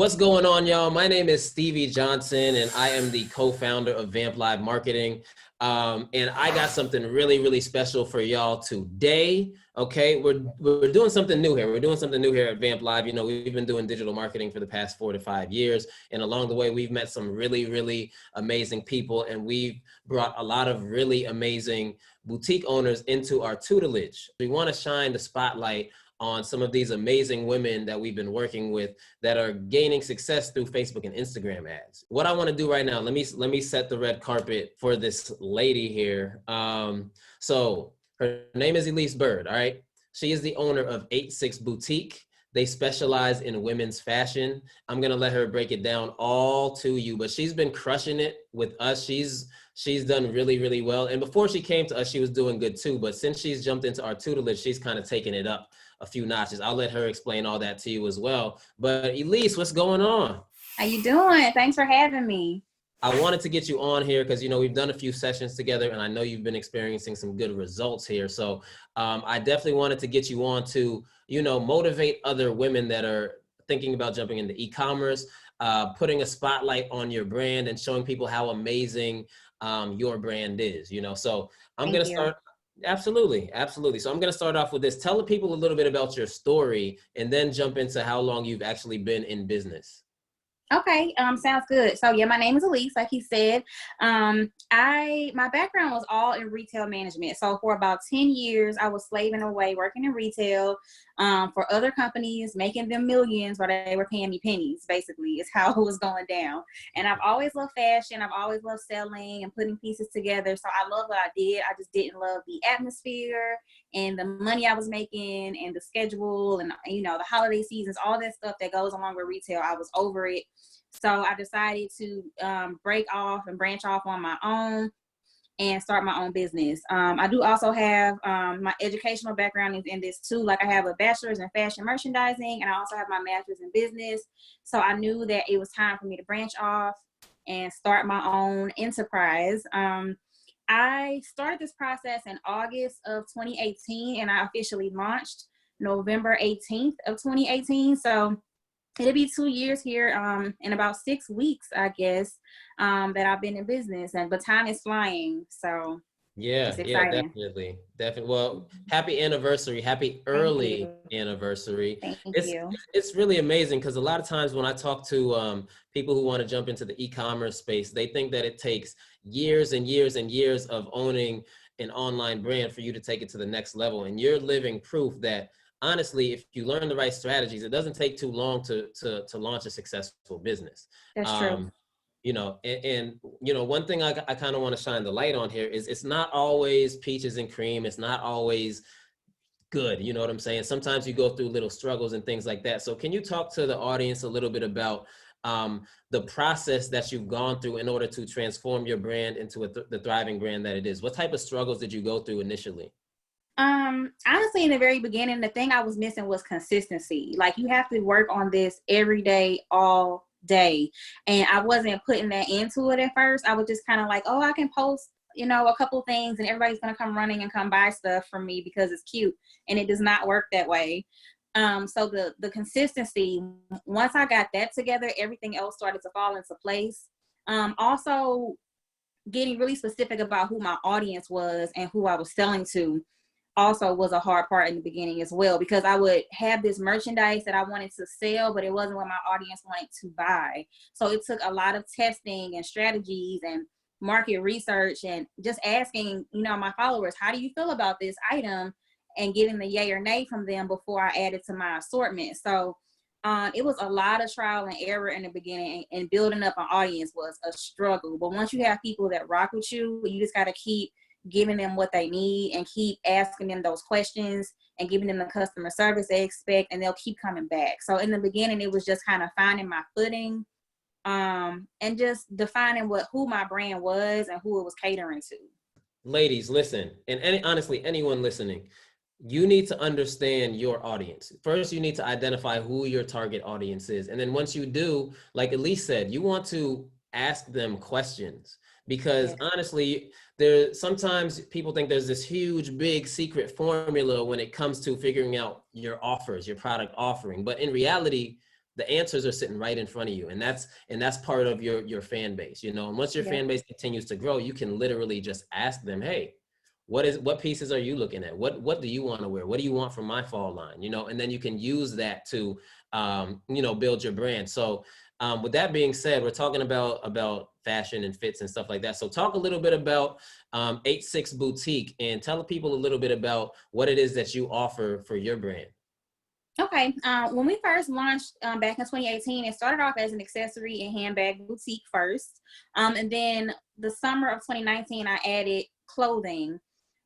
What's going on, y'all? My name is Stevie Johnson, and I am the co-founder of Vamp Live Marketing. And I got something really special for y'all today. Okay, we're doing something new here. We're doing something new here at Vamp Live. You know, we've been doing digital marketing for the past 4 to 5 years, and along the way, we've met some really amazing people, and we've brought a lot of really amazing boutique owners into our tutelage. We want to shine the spotlight on some of these amazing women that we've been working with that are gaining success through Facebook and Instagram ads. What I want to do right now, let me set the red carpet for this lady here. So her name is Elyse Bird, all right? She is the owner of 86 Boutique. They specialize in women's fashion. I'm gonna let her break it down all to you, but she's been crushing it with us. She's done really well. And before she came to us, she was doing good too. But since she's jumped into our tutelage, she's kind of taken it up a few notches. I'll let her explain all that to you as well. But Elyse, what's going on? How you doing? Thanks for having me. I wanted to get you on here because, you know, we've done a few sessions together and I know you've been experiencing some good results here. So I definitely wanted to get you on to, you know, motivate other women that are thinking about jumping into e-commerce, putting a spotlight on your brand and showing people how amazing your brand is, you know. So I'm going to start. Absolutely. So I'm going to start off with this. Tell the people a little bit about your story and then jump into how long you've actually been in business. Okay, sounds good. So yeah, my name is Elyse, like he said. My background was all in retail management. So for about 10 years, I was slaving away working in retail for other companies, making them millions while they were paying me pennies, basically, is how it was going down. And I've always loved fashion. I've always loved selling and putting pieces together. So I love what I did. I just didn't love the atmosphere and the money I was making and the schedule and, you know, the holiday seasons, all that stuff that goes along with retail. I was over it. So I decided to break off and branch off on my own and start my own business. I do also have my educational background is in this too. Like I have a bachelor's in fashion merchandising and I also have my master's in business. So I knew that it was time for me to branch off and start my own enterprise. I started this process in August of 2018 and I officially launched November 18th of 2018. So it'll be 2 years here in about 6 weeks, I guess, that I've been in business, but time is flying. So yeah, definitely. Well, happy anniversary, happy early anniversary. Thank you. It's really amazing because a lot of times when I talk to people who want to jump into the e-commerce space, they think that it takes years and years of owning an online brand for you to take it to the next level. And you're living proof that honestly, if you learn the right strategies, it doesn't take too long to launch a successful business. That's true. You know, and you know, one thing I kind of want to shine the light on here is it's not always peaches and cream. It's not always good. You know what I'm saying? Sometimes you go through little struggles and things like that. So can you talk to the audience a little bit about the process that you've gone through in order to transform your brand into the thriving brand that it is? What type of struggles did you go through initially? Honestly, in the very beginning, the thing I was missing was consistency. Like you have to work on this every day, all day. And I wasn't putting that into it at first. I was just kind of like, oh, I can post, you know, a couple things and everybody's going to come running and come buy stuff from me because it's cute. And it does not work that way. So the consistency, once I got that together, everything else started to fall into place. Also getting really specific about who my audience was and who I was selling to also was a hard part in the beginning as well, because I would have this merchandise that I wanted to sell, but it wasn't what my audience wanted to buy. So it took a lot of testing and strategies and market research and just asking, you know, my followers, how do you feel about this item, and getting the yay or nay from them before I added to my assortment. So it was a lot of trial and error in the beginning, and building up an audience was a struggle. But once you have people that rock with you, you just got to keep giving them what they need and keep asking them those questions and giving them the customer service they expect, and they'll keep coming back. So in the beginning, it was just kind of finding my footing and just defining who my brand was and who it was catering to. Ladies, listen, and honestly, anyone listening, you need to understand your audience. First, you need to identify who your target audience is. And then once you do, like Elyse said, you want to ask them questions. Because honestly, sometimes people think there's this huge, big secret formula when it comes to figuring out your offers, your product offering. But in reality, the answers are sitting right in front of you. And that's part of your fan base, you know. And once your fan base continues to grow, you can literally just ask them, hey, what pieces are you looking at? What do you want to wear? What do you want from my fall line? You know, and then you can use that to, you know, build your brand. So with that being said, we're talking about fashion and fits and stuff like that. So talk a little bit about 86 Boutique and tell people a little bit about what it is that you offer for your brand. Okay. When we first launched back in 2018, it started off as an accessory and handbag boutique first. And then the summer of 2019, I added clothing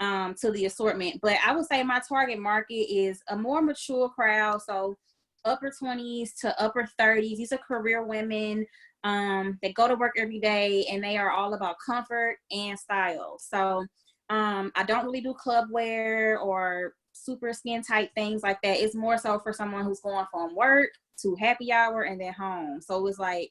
to the assortment. But I would say my target market is a more mature crowd. So upper 20s to upper 30s. These are career women that go to work every day, and they are all about comfort and style. So I don't really do club wear or super skin tight things like that. It's more so for someone who's going from work to happy hour and then home. So it was like,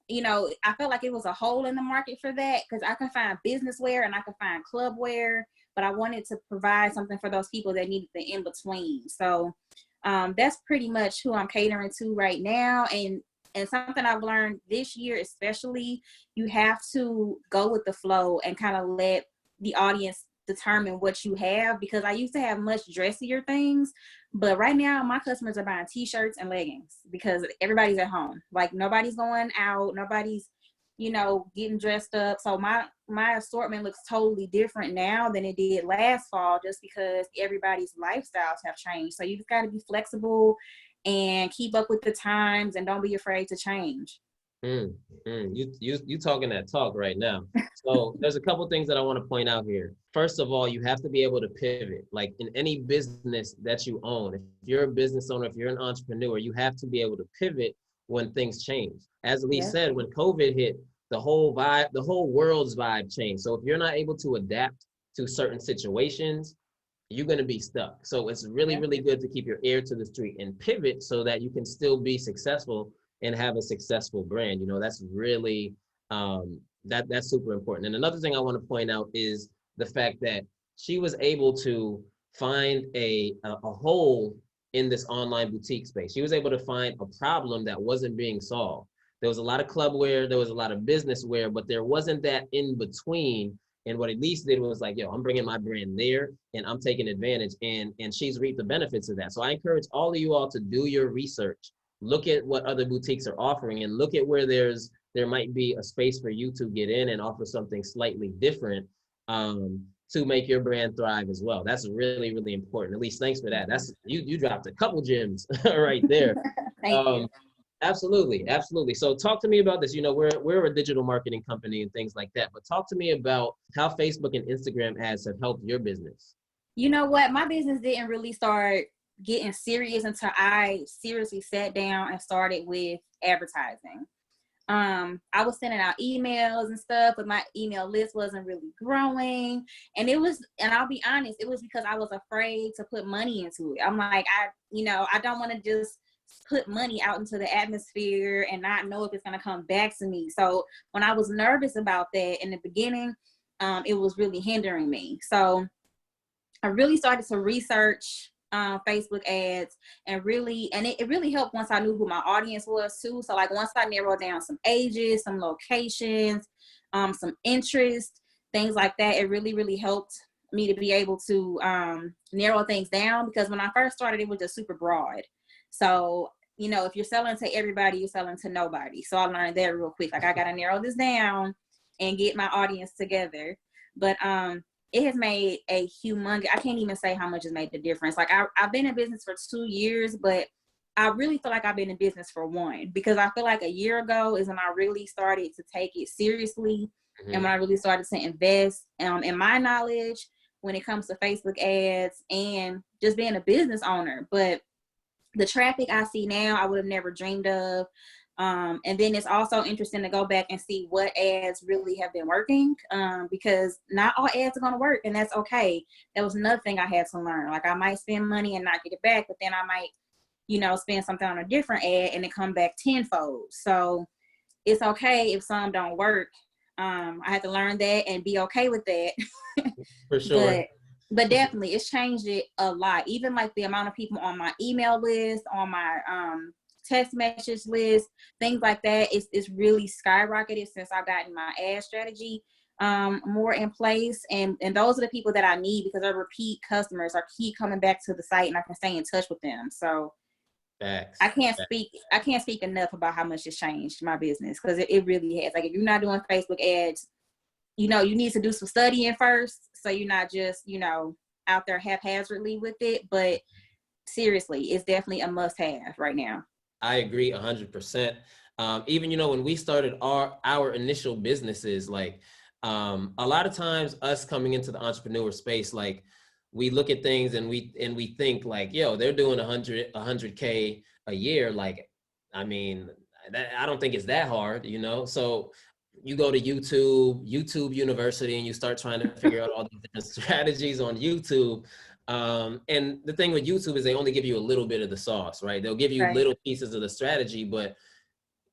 you know, I felt like it was a hole in the market for that, because I can find business wear and I can find club wear, but I wanted to provide something for those people that needed the in between. So that's pretty much who I'm catering to right now. And something I've learned this year, especially, you have to go with the flow and kind of let the audience determine what you have, because I used to have much dressier things, but right now my customers are buying t-shirts and leggings because everybody's at home. Like, nobody's going out, nobody's, you know, getting dressed up. So my assortment looks totally different now than it did last fall, just because everybody's lifestyles have changed. So you just got to be flexible and keep up with the times, and don't be afraid to change. You talking that talk right now. So there's a couple things that I want to point out here. First of all, you have to be able to pivot. Like in any business that you own, if you're a business owner, if you're an entrepreneur, you have to be able to pivot when things change. As Elyse said, when COVID hit, the whole world's vibe changed. So if you're not able to adapt to certain situations, you're going to be stuck. So it's really, really good to keep your ear to the street and pivot so that you can still be successful and have a successful brand. You know, that's really, that's super important. And another thing I want to point out is the fact that she was able to find a hole in this online boutique space. She was able to find a problem that wasn't being solved. There was a lot of club wear, there was a lot of business wear, but there wasn't that in between. And what Elyse did was like, yo, I'm bringing my brand there and I'm taking advantage, and she's reaped the benefits of that. So I encourage all of you all to do your research. Look at what other boutiques are offering and look at where there might be a space for you to get in and offer something slightly different to make your brand thrive as well. That's really, really important. Elyse, thanks for that. That's you dropped a couple gems right there. Thank you. Absolutely, absolutely. So talk to me about this. You know, we're a digital marketing company and things like that, but talk to me about how Facebook and Instagram ads have helped your business. You know what? My business didn't really start getting serious until I seriously sat down and started with advertising. I was sending out emails and stuff, but my email list wasn't really growing. And I'll be honest, it was because I was afraid to put money into it. I'm like, I don't want to just put money out into the atmosphere and not know if it's going to come back to me. So when I was nervous about that in the beginning, it was really hindering me. So I really started to research Facebook ads, and it really helped once I knew who my audience was too. So like once I narrowed down some ages, some locations, some interest, things like that, it really, really helped me to be able to narrow things down, because when I first started, it was just super broad. So, you know, if you're selling to everybody, you're selling to nobody. So I learned that real quick. Like, I got to narrow this down and get my audience together. But it has made a humongous, I can't even say how much it's made the difference. Like, I've been in business for 2 years, but I really feel like I've been in business for 1, because I feel like a year ago is when I really started to take it seriously. Mm-hmm. And when I really started to invest in my knowledge when it comes to Facebook ads and just being a business owner. But the traffic I see now, I would have never dreamed of. And then it's also interesting to go back and see what ads really have been working, because not all ads are going to work, and that's okay. That was another thing I had to learn. Like, I might spend money and not get it back, but then I might, you know, spend something on a different ad and it come back tenfold. So it's okay if some don't work. I had to learn that and be okay with that. For sure. But definitely, it's changed it a lot. Even like the amount of people on my email list, on my text message list, things like that. It's really skyrocketed since I've gotten my ad strategy more in place. And those are the people that I need because they're repeat customers. I keep coming back to the site and I can stay in touch with them. So Facts. I can't speak enough about how much it's changed my business, because it really has. Like, if you're not doing Facebook ads, you need to do some studying first, so you're not just, out there haphazardly with it. But seriously, it's definitely a must-have right now. I agree 100%. Even, when we started our initial businesses, like a lot of times us coming into the entrepreneur space, like we look at things and we think like, yo, they're doing 100K a year. Like, I mean, I don't think it's that hard, So you go to YouTube University, and you start trying to figure out all these different strategies on YouTube. And the thing with YouTube is they only give you a little bit of the sauce, right? They'll give you Right. little pieces of the strategy, but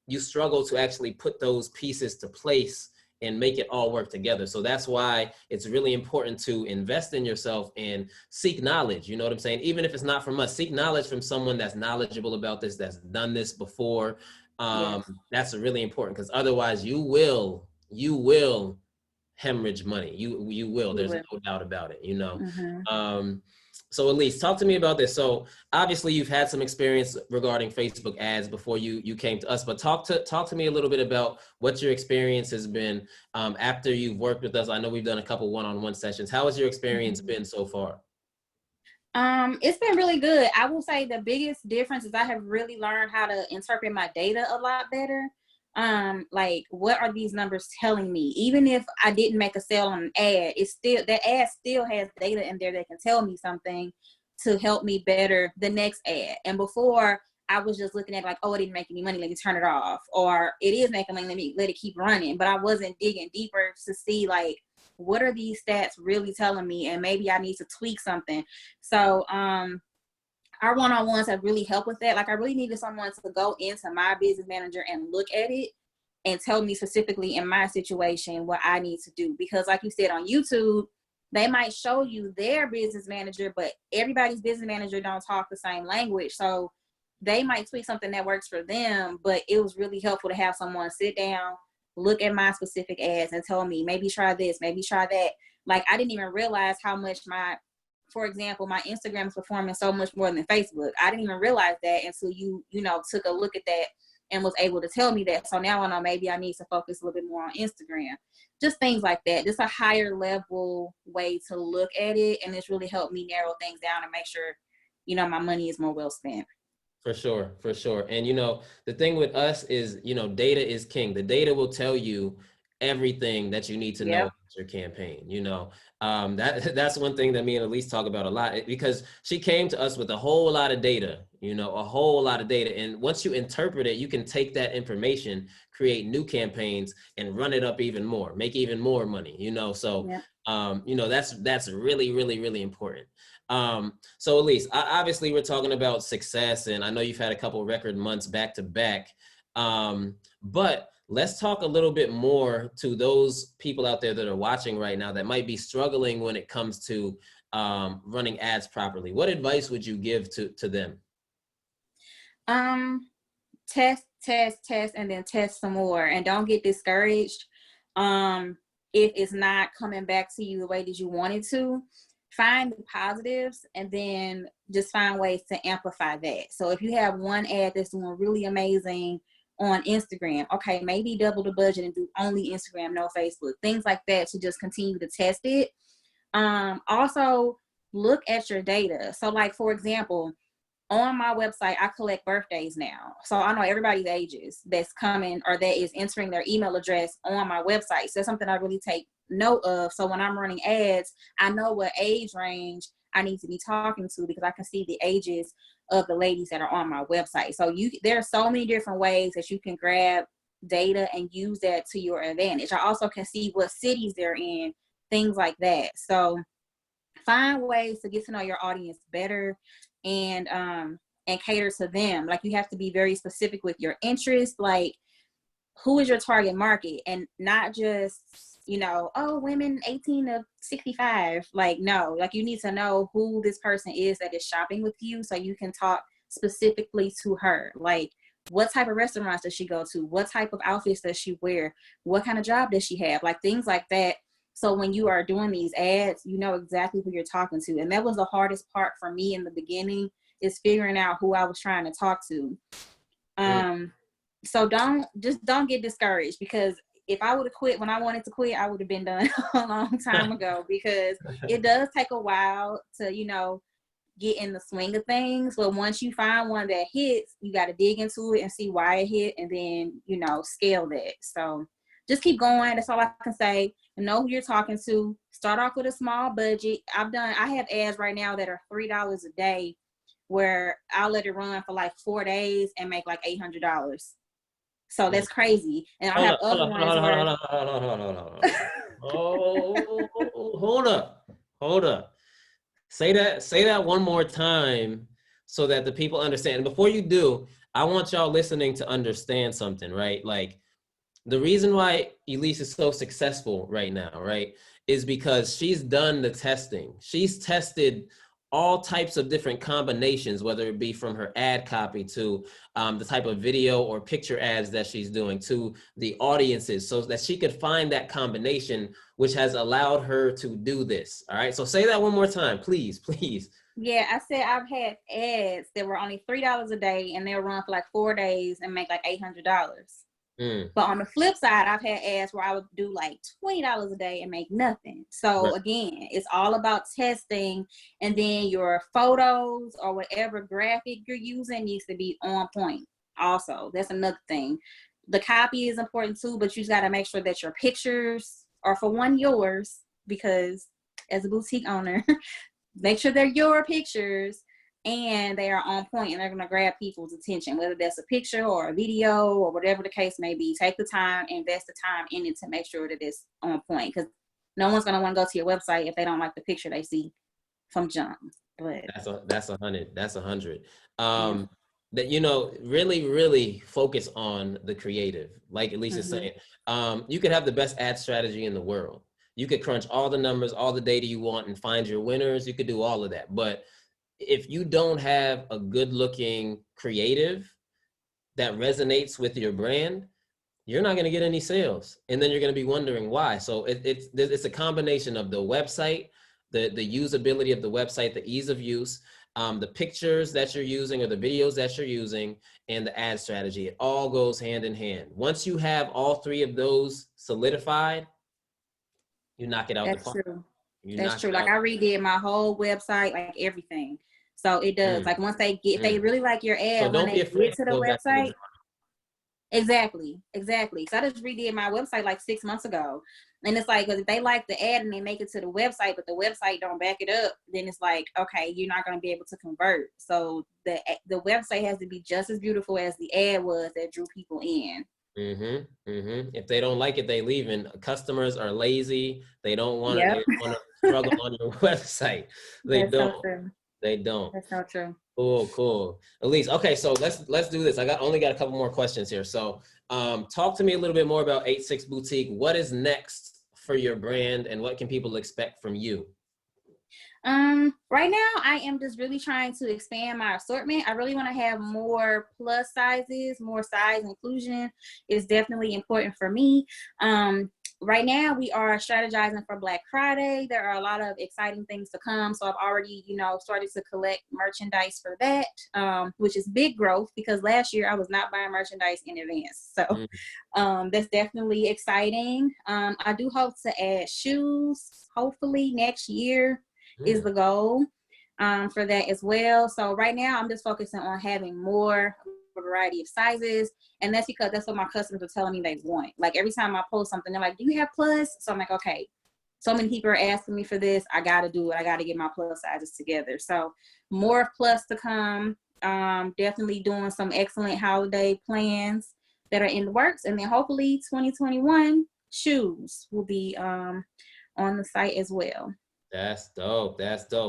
you struggle to actually put those pieces to place and make it all work together. So that's why it's really important to invest in yourself and seek knowledge. You know what I'm saying? Even if it's not from us, seek knowledge from someone that's knowledgeable about this, that's done this before. Yes. That's really important, because otherwise you will hemorrhage money. You will. You There's will. no doubt about it. Mm-hmm. So Elyse, talk to me about this. So obviously you've had some experience regarding Facebook ads before you came to us, but talk to me a little bit about what your experience has been after you've worked with us. I know we've done a couple one-on-one sessions. How has your experience been so far? It's been really good. I will say the biggest difference is I have really learned how to interpret my data a lot better. Like, what are these numbers telling me? Even if I didn't make a sale on an ad, that ad still has data in there that can tell me something to help me better the next ad. And before, I was just looking at like, oh, it didn't make any money, let me turn it off. Or it is making money, let it keep running. But I wasn't digging deeper to see like, what are these stats really telling me? And maybe I need to tweak something. So our one-on-ones have really helped with that. Like, I really needed someone to go into my business manager and look at it and tell me specifically in my situation what I need to do. Because like you said, on YouTube, they might show you their business manager, but everybody's business manager don't talk the same language. So they might tweak something that works for them, but it was really helpful to have someone sit down, look at my specific ads and tell me, maybe try this, maybe try that. Like, I didn't even realize how much for example, my Instagram is performing so much more than Facebook. I didn't even realize that until you took a look at that and was able to tell me that. So now I know maybe I need to focus a little bit more on Instagram. Just things like that. Just a higher level way to look at it. And it's really helped me narrow things down and make sure, my money is more well spent. For sure, for sure. And the thing with us is, data is king. The data will tell you everything that you need to know about your campaign. That's one thing that me and Elyse talk about a lot, because she came to us with a whole lot of data, a whole lot of data. And once you interpret it, you can take that information, create new campaigns, and run it up even more, make even more money, So, that's really, really, really important. So Elyse, obviously we're talking about success, and I know you've had a couple record months back to back, but let's talk a little bit more to those people out there that are watching right now that might be struggling when it comes to running ads properly. What advice would you give to them? Test, and then test some more, and don't get discouraged if it's not coming back to you the way that you wanted to. Find the positives and then just find ways to amplify that. So if you have one ad that's doing really amazing on Instagram, okay, maybe double the budget and do only Instagram, no Facebook, things like that, to just continue to test it. Also look at your data. So like, for example, on my website, I collect birthdays now. So I know everybody's ages that's coming or that is entering their email address on my website. So that's something I really take note of. So when I'm running ads, I know what age range I need to be talking to, because I can see the ages of the ladies that are on my website. So there are so many different ways that you can grab data and use that to your advantage. I also can see what cities they're in, things like that. So find ways to get to know your audience better and cater to them. Like, you have to be very specific with your interests. Like, who is your target market, and not just women 18 to 65. Like, no, like, you need to know who this person is that is shopping with you, so you can talk specifically to her. Like, what type of restaurants does she go to? What type of outfits does she wear? What kind of job does she have? Like things like that. So when you are doing these ads, you know exactly who you're talking to. And that was the hardest part for me in the beginning, is figuring out who I was trying to talk to. So don't get discouraged, because if I would have quit when I wanted to quit, I would have been done a long time ago, because it does take a while to, you know, get in the swing of things. But once you find one that hits, you got to dig into it and see why it hit, and then, you know, scale that. So just keep going. That's all I can say. Know who you're talking to. Start off with a small budget. I have ads right now that are $3 a day, where I'll let it run for like 4 days and make like $800. So that's crazy. And I have other ones where. Hold up. Say that one more time so that the people understand. And before you do, I want y'all listening to understand something, right? Like, the reason why Elyse is so successful right now, right, is because she's done the testing. She's tested all types of different combinations, whether it be from her ad copy to the type of video or picture ads that she's doing, to the audiences, so that she could find that combination, which has allowed her to do this. All right, so say that one more time, please. Yeah, I said I've had ads that were only $3 a day, and they'll run for like 4 days and make like $800. But on the flip side, I've had ads where I would do like $20 a day and make nothing. So again, it's all about testing, and then your photos or whatever graphic you're using needs to be on point. Also, that's another thing. The copy is important too, but you just got to make sure that your pictures are, for one, yours, because as a boutique owner, make sure they're your pictures and they are on point, and they're going to grab people's attention, whether that's a picture or a video or whatever the case may be. Take the time, invest the time in it to make sure that it's on point, because no one's going to want to go to your website if they don't like the picture they see from jump. But that's 100. That's 100. That, you know, really focus on the creative. Like Elyse is saying, you could have the best ad strategy in the world. You could crunch all the numbers, all the data you want, and find your winners. You could do all of that, but if you don't have a good looking creative that resonates with your brand, you're not going to get any sales. And then you're going to be wondering why. So it's a combination of the website, the usability of the website, the ease of use, the pictures that you're using or the videos that you're using, and the ad strategy. It all goes hand in hand. Once you have all three of those solidified, you knock it out the park. That's true. Like, I redid my whole website, like everything. So it does. Like, once they get, they really like your ad. So don't be afraid to the website. Exactly. So I just redid my website like 6 months ago. And it's like, if they like the ad and they make it to the website, but the website don't back it up, then it's like, okay, you're not going to be able to convert. So the website has to be just as beautiful as the ad was that drew people in. If they don't like it, they leave. And customers are lazy. They don't want to struggle on your website. They don't. That's so true. Cool. Elyse, okay, so let's do this. Only got a couple more questions here. So talk to me a little bit more about 86 Boutique. What is next for your brand, and what can people expect from you? Right now I am just really trying to expand my assortment. I really want to have more plus sizes. More size inclusion is definitely important for me. Right now we are strategizing for Black Friday. There are a lot of exciting things to come. So I've already, started to collect merchandise for that, which is big growth, because last year I was not buying merchandise in advance. So that's definitely exciting. I do hope to add shoes, hopefully next year is the goal for that as well. So right now I'm just focusing on having more variety of sizes, and that's because that's what my customers are telling me they want. Like, every time I post something, they're like, do you have plus? So I'm like, okay, so many people are asking me for this, I gotta do it. I gotta get my plus sizes together. So more plus to come. Definitely doing some excellent holiday plans that are in the works, and then hopefully 2021 shoes will be on the site as well. That's dope.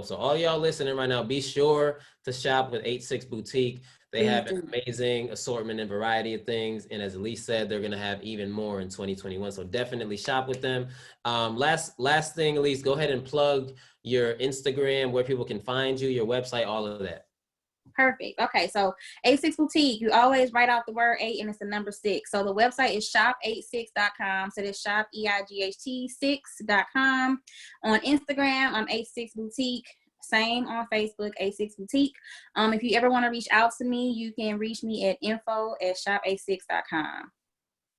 So all y'all listening right now, be sure to shop with 86 Boutique. They have an amazing assortment and variety of things. And as Elyse said, they're going to have even more in 2021. So definitely shop with them. Last thing, Elyse, go ahead and plug your Instagram, where people can find you, your website, all of that. Perfect. Okay, so A6 Boutique, you always write out the word 8 and it's the number 6. So the website is shop86.com. So that's shop, EIGHT 6.com. On Instagram, I'm A6 Boutique. Same on Facebook, A6 Boutique. If you ever want to reach out to me, you can reach me at info@shop86.com.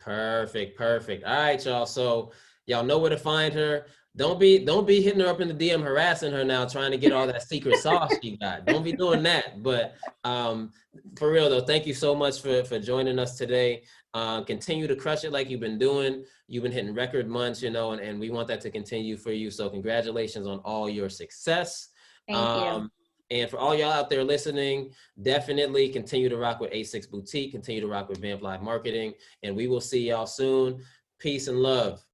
Perfect. All right, y'all. So y'all know where to find her. Don't be hitting her up in the DM harassing her now, trying to get all that secret sauce she got. Don't be doing that. But for real though, thank you so much for joining us today. Continue to crush it like you've been doing. You've been hitting record months, and we want that to continue for you. So congratulations on all your success. Thank you. And for all y'all out there listening, definitely continue to rock with A6 Boutique, continue to rock with Vamp Live Marketing, and we will see y'all soon. Peace and love.